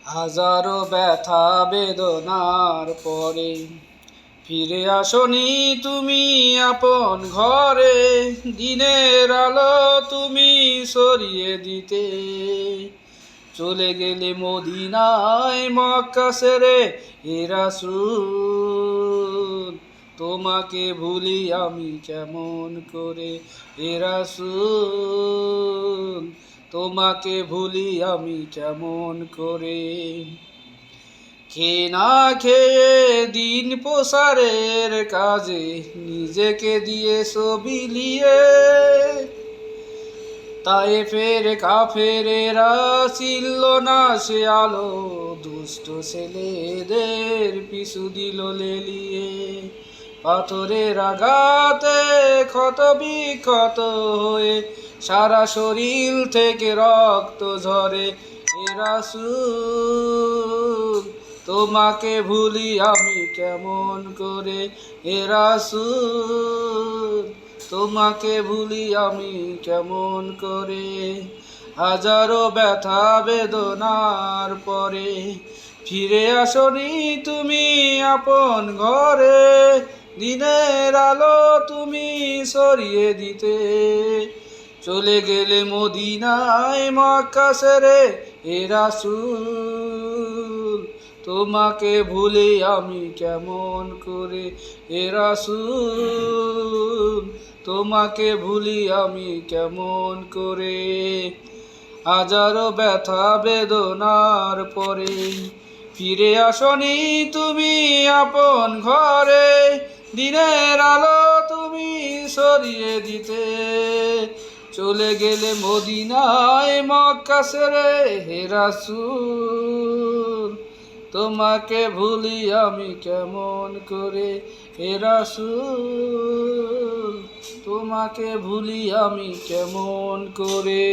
হাজারো ব্যথা বেদনার পরে ফিরে আসনি তুমি আপন ঘরে। দিনের আলো তুমি সরিয়ে দিতে চলে গেলে মদিনায় মক্কা ছেড়ে। হে রাসূল তোমাকে ভুলি আমি কেমন করে। হে রাসূল তোমাকে ভুলি আমি কেমন করে। খেয়ে না খেয়ে দিন প্রসারের কাজে নিজেকে দিয়েছো বিলিয়ে। তায়েফের কাফেরেরা ছিল না সে আলো, দুষ্ট ছেলেদের পিছু দিল লেলিয়ে। পাথরের আঘাতে ক্ষত বিক্ষত হয়ে সারা শরীর থেকে রক্ত ঝরে। হে রাসূল তোমাকে ভুলি আমি কেমন করে। হে রাসূল তোমাকে ভুলি আমি কেমন করে। হাজারো ব্যথা বেদনার পরে ফিরে আসনি তুমি আপন ঘরে। দিনের আলো তুমি সরিয়ে দিতে চলে গেলে মদিনায় মক্কা ছেড়ে। হে রাসূল তোমাকে ভুলি আমি কেমন করে। হে রাসূল তোমাকে ভুলি আমি কেমন করে। হাজারো ব্যথা বেদনার পরে ফিরে আসনি তুমি আপন ঘরে। দিনের আলো তুমি সরিয়ে দিতে চলে গেলে মদিনায় মক্কা ছেড়ে। হে রাসূল তোমাকে ভুলি আমি কেমন করে। হে রাসূল তোমাকে ভুলি আমি কেমন করে।